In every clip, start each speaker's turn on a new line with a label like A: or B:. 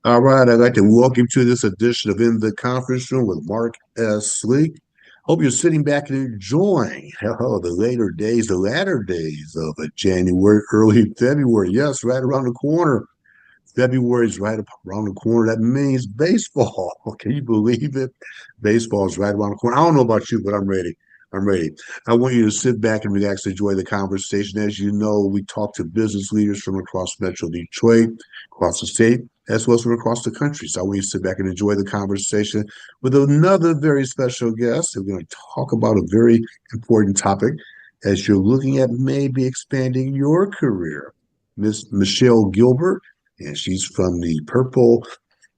A: All right, I'd like to welcome you to this edition of In the Conference Room with Mark S. Sleek. Hope you're sitting back and enjoying the latter days of January, early February. Yes, right around the corner. February is right around the corner. That means baseball. Can you believe it? Baseball is right around the corner. I don't know about you, but I'm ready. I'm ready. I want you to sit back and relax, enjoy the conversation. As you know, we talk to business leaders from across Metro Detroit, across the state, as well as from across the country. So I want you to sit back and enjoy the conversation with another very special guest. We're going to talk about a very important topic as you're looking at maybe expanding your career. Miss Michelle Gilbert, and she's from the Purple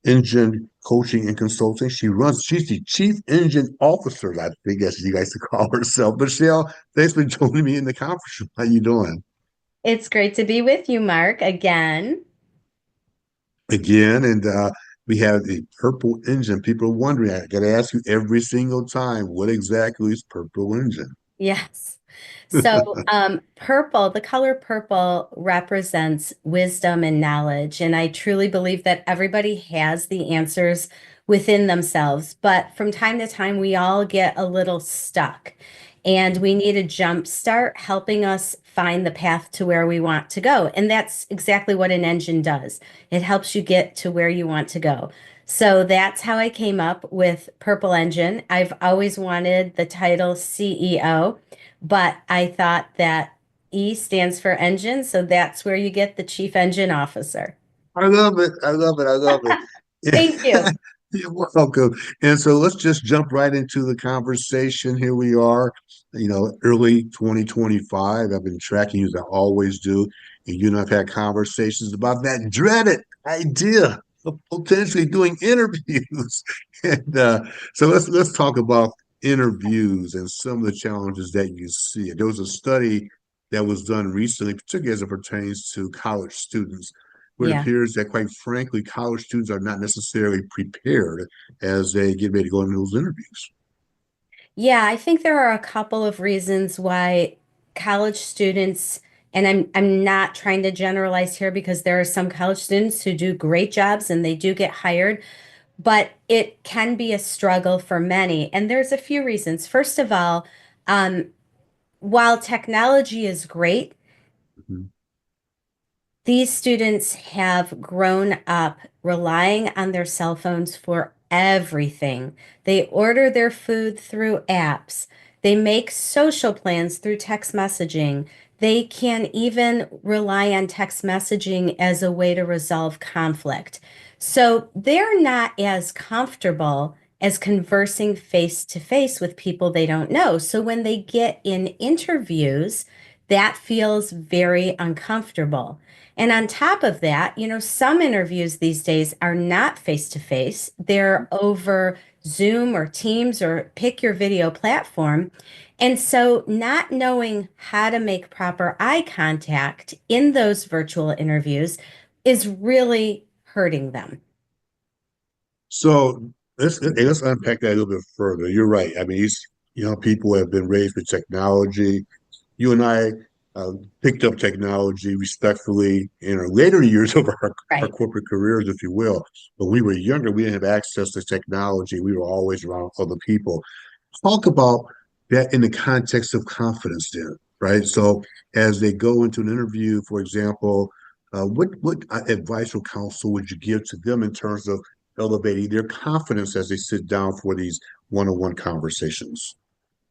A: Engine Coaching and Consulting. She's the Chief Engine Officer, I think as she likes to call herself. Michelle, thanks for joining me in the conference room. How you doing?
B: It's great to be with you, Mark, again.
A: Again, and we have the Purple Engine. People are wondering, I got to ask you every single time, what exactly is Purple Engine?
B: Yes. Purple, the color purple represents wisdom and knowledge. And I truly believe that everybody has the answers within themselves. But from time to time, we all get a little stuck and we need a jump start helping us find the path to where we want to go. And that's exactly what an engine does. It helps you get to where you want to go. So that's how I came up with Purple Engine. I've always wanted the title CEO. But I thought that E stands for engine, so that's where you get the chief engine officer.
A: I love it. I love it. I love
B: Thank
A: it.
B: you.
A: You're welcome. And so let's just jump right into the conversation. Here we are, early 2025. I've been tracking you as I always do. And you and I've had conversations about that dreaded idea of potentially doing interviews. And so let's talk about interviews and some of the challenges that you see. There was a study that was done recently, particularly as it pertains to college students where it
B: Yeah.
A: appears that, quite frankly, college students are not necessarily prepared as they get ready to go into those interviews.
B: Yeah, I think there are a couple of reasons why college students, and I'm not trying to generalize here because there are some college students who do great jobs and they do get hired, but it can be a struggle for many. And there's a few reasons. First of all, um, while technology is great,
A: Mhm.
B: these students have grown up relying on their cell phones for everything. They order their food through apps. They make social plans through text messaging. They can even rely on text messaging as a way to resolve conflict. So they're not as comfortable as conversing face to face with people they don't know. So when they get in interviews, that feels very uncomfortable. And on top of that, some interviews these days are not face to face, they're over Zoom or Teams or pick your video platform. And so, not knowing how to make proper eye contact in those virtual interviews is really hurting them.
A: So let's unpack that a little bit further. You're right. I mean, these people have been raised with technology. You and I picked up technology respectfully in our later years of our
B: Right.
A: corporate careers, if you will. When we were younger, we didn't have access to technology. We were always around other people. Talk about that in the context of confidence, then, right? So as they go into an interview, for example, what advice or counsel would you give to them in terms of elevating their confidence as they sit down for these one-on-one conversations?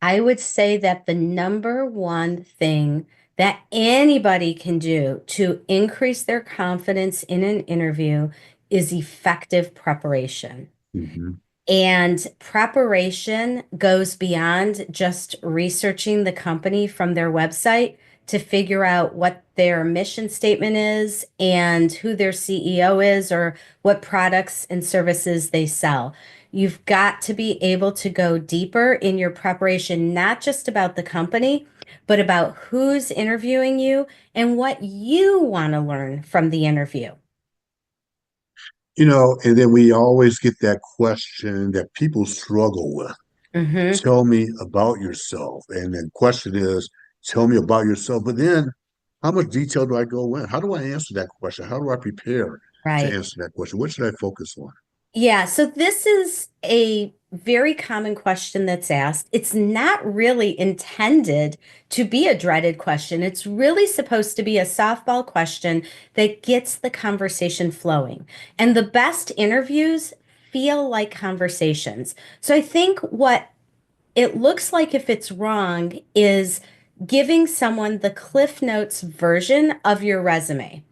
B: I would say that the number one thing that anybody can do to increase their confidence in an interview is effective preparation.
A: Mhm.
B: And preparation goes beyond just researching the company from their website to figure out what their mission statement is and who their CEO is or what products and services they sell. You've got to be able to go deeper in your preparation, not just about the company, but about who's interviewing you and what you want to learn from the interview.
A: And then we always get that question that people struggle with.
B: Hmm.
A: Tell me about yourself. And the question is, tell me about yourself. But then how much detail do I go in? How do I answer that question? How do I prepare? to
B: Right.
A: answer that question. What should I focus on?
B: Yeah, so this is a very common question that's asked. It's not really intended to be a dreaded question. It's really supposed to be a softball question that gets the conversation flowing. And the best interviews feel like conversations. So I think what it looks like if it's wrong is giving someone the Cliff Notes version of your resume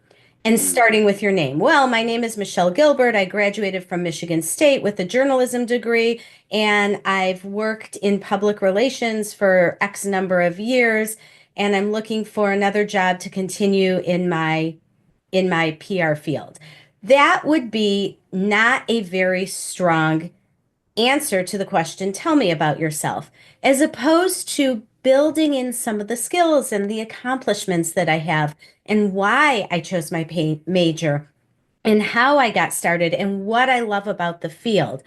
B: and
A: Mm.
B: starting with your name. Well, my name is Michelle Gilbert. I graduated from Michigan State with a journalism degree, and I've worked in public relations for X number of years, and I'm looking for another job to continue in my PR field. That would be not a very strong answer to the question, tell me about yourself, as opposed to building in some of the skills and the accomplishments that I have and why I chose my major and how I got started and what I love about the field.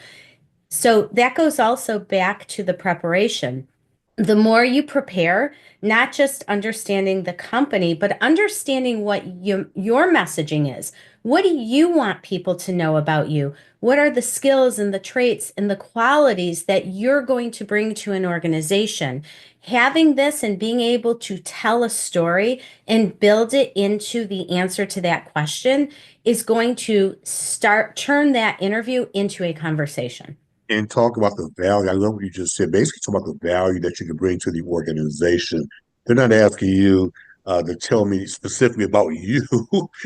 B: So that goes also back to the preparation. The more you prepare, not just understanding the company, but understanding what your messaging is. What do you want people to know about you? What are the skills and the traits and the qualities that you're going to bring to an organization? Having this and being able to tell a story and build it into the answer to that question is going to turn that interview into a conversation.
A: And talk about the value. I love what you just said. Basically, talk about the value that you can bring to the organization. They're not asking you to tell me specifically about you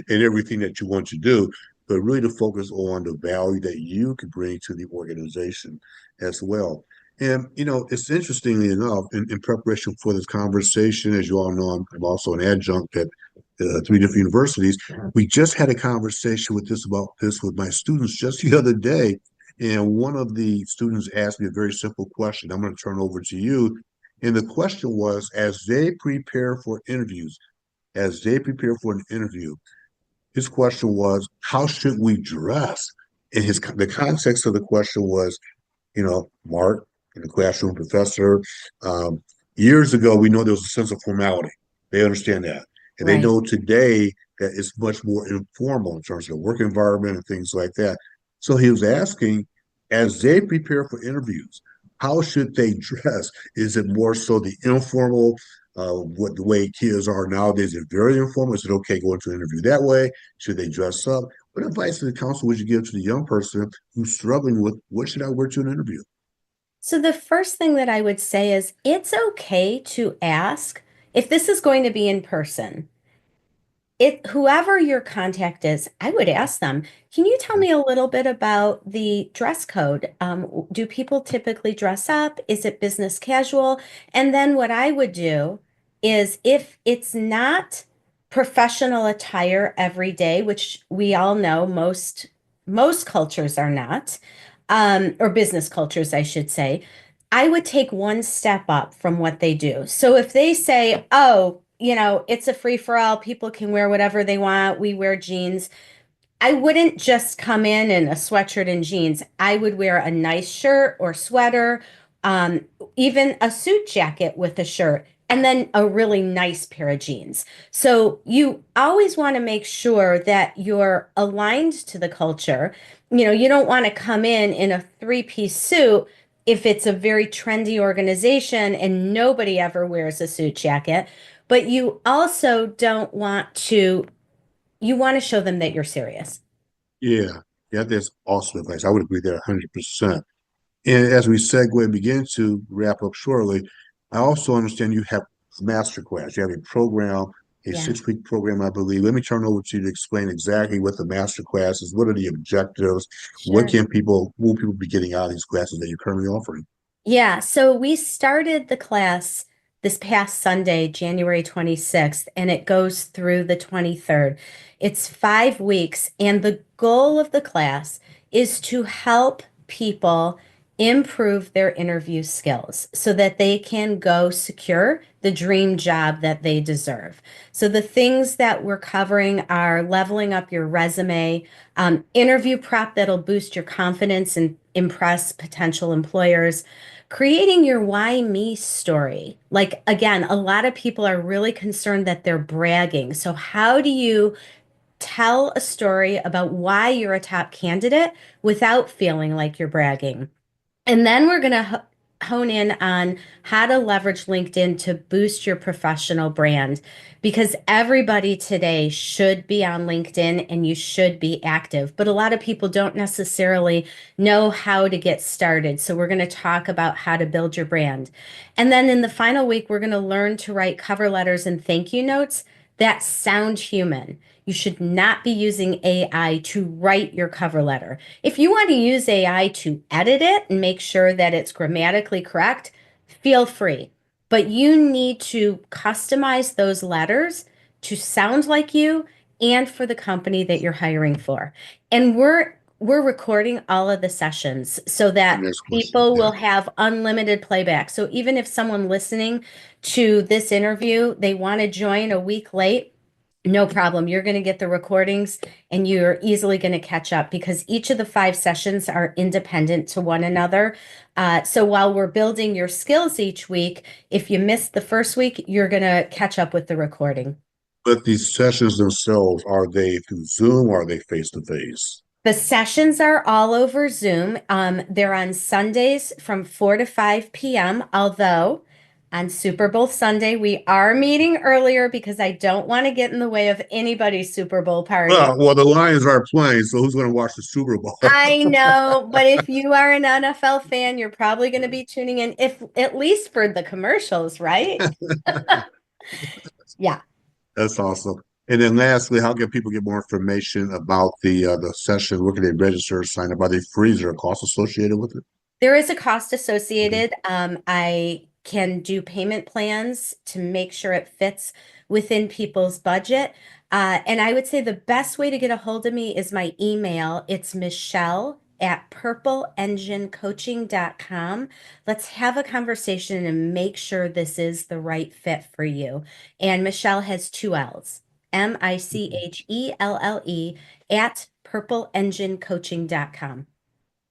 A: and everything that you want to do, but really to focus on the value that you can bring to the organization as well. And, it's interestingly enough, in preparation for this conversation, as you all know, I'm also an adjunct at three different universities. We just had a conversation about this with my students just the other day, and one of the students asked me a very simple question. I'm going to turn over to you. And the question was, as they prepare for an interview, his question was, how should we dress? And the context of the question was, Mark in the classroom, professor. Um, Years ago, we know there was a sense of formality. They understand that. And they
B: Right.
A: know today that it's much more informal in terms of the work environment and things like that. So he was asking, as they prepare for interviews, how should they dress? Is it more so the informal, what the way kids are nowadays? Is it very informal? Is it okay going to an interview that way? Should they dress up? What advice to the counsel would you give to the young person who's struggling with what should I wear to an interview?
B: So the first thing that I would say is it's okay to ask if this is going to be in person. Whoever your contact is, I would ask them, can you tell me a little bit about the dress code? Do people typically dress up? Is it business casual? And then what I would do is if it's not professional attire every day, which we all know most cultures are not, or business cultures, I should say, I would take one step up from what they do. So if they say, oh, it's a free for all, people can wear whatever they want, we wear jeans. I wouldn't just come in a sweatshirt and jeans. I would wear a nice shirt or sweater, um, even a suit jacket with a shirt, and then a really nice pair of jeans. So you always want to make sure that you're aligned to the culture. You don't want to come in a three-piece suit if it's a very trendy organization and nobody ever wears a suit jacket. But you also don't want to, you want to show them that you're serious.
A: Yeah, yeah, that's awesome advice. I would agree there 100%. And as we segue and begin to wrap up shortly, I also understand you have a master class. You have a program, a
B: Yeah,
A: 6-week program, I believe. Let me turn over to you to explain exactly what the master class is. What are the objectives?
B: sure.
A: Will people be getting out of these classes that you're currently offering?
B: Yeah, so we started the class this past Sunday, January 26th, and it goes through the 23rd. It's 5 weeks, and the goal of the class is to help people improve their interview skills so that they can go secure the dream job that they deserve. So the things that we're covering are leveling up your resume, interview prep that'll boost your confidence and impress potential employers, creating your why me story. Like, again, a lot of people are really concerned that they're bragging. So, how do you tell a story about why you're a top candidate without feeling like you're bragging. And then we're going to hone in on how to leverage LinkedIn to boost your professional brand because everybody today should be on LinkedIn and you should be active. But a lot of people don't necessarily know how to get started. So we're going to talk about how to build your brand. And then in the final week, we're going to learn to write cover letters and thank you notes that sound human. You should not be using AI to write your cover letter. If you want to use AI to edit it and make sure that it's grammatically correct, feel free. But you need to customize those letters to sound like you and for the company that you're hiring for. And we're recording all of the sessions so
A: The
B: that
A: next question.
B: people
A: Yeah.
B: will have unlimited playback. So even if someone listening to this interview, they want to join a week late, no problem. You're going to get the recordings and you're easily going to catch up because each of the 5 sessions are independent to one another. So while we're building your skills each week, if you missed the first week, you're going to catch up with the recording.
A: But these sessions themselves, are they through Zoom or are they face to face?
B: The sessions are all over Zoom. They're on Sundays from 4 to 5 p.m. Although on Super Bowl Sunday, we are meeting earlier because I don't want to get in the way of anybody's Super Bowl party.
A: Well, the Lions are playing, so who's going to watch the Super Bowl?
B: I know, but if you are an NFL fan, you're probably going to be tuning in, if at least for the commercials, right? Yeah.
A: That's awesome. And then lastly, how can people get more information about the session? Where can they register, sign up? Are they free? Is there a cost associated with it?
B: There is a cost
A: Okay.
B: associated. I can do payment plans to make sure it fits within people's budget. And I would say the best way to get a hold of me is my email. It's Michelle at purpleenginecoaching.com. Let's have a conversation and make sure this is the right fit for you. And Michelle has 2 L's, Michelle at purpleenginecoaching.com.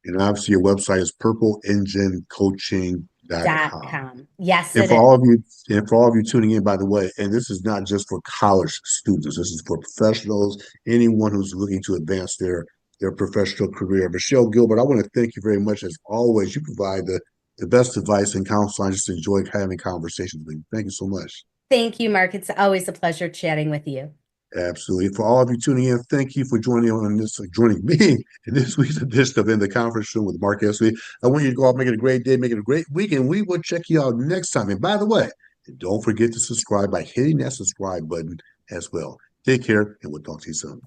A: And obviously, your website is purpleenginecoaching.com.
B: Yes,
A: And
B: it
A: for
B: is.
A: all of you, and for all of you tuning in, by the way, and this is not just for college students, this is for professionals, anyone who's looking to advance their professional career. Michelle Gilbert, I want to thank you very much. As always, you provide the best advice and counsel. I just enjoy having conversations with you. Thank you so much.
B: Thank you, Mark. It's always a pleasure chatting with you.
A: Absolutely. For all of you tuning in, thank you for joining me in this week's edition of In the Conference Room with Mark Esley. I want you to go out, make it a great day, make it a great week, and we will check you out next time. And by the way, don't forget to subscribe by hitting that subscribe button as well. Take care, and we'll talk to you soon.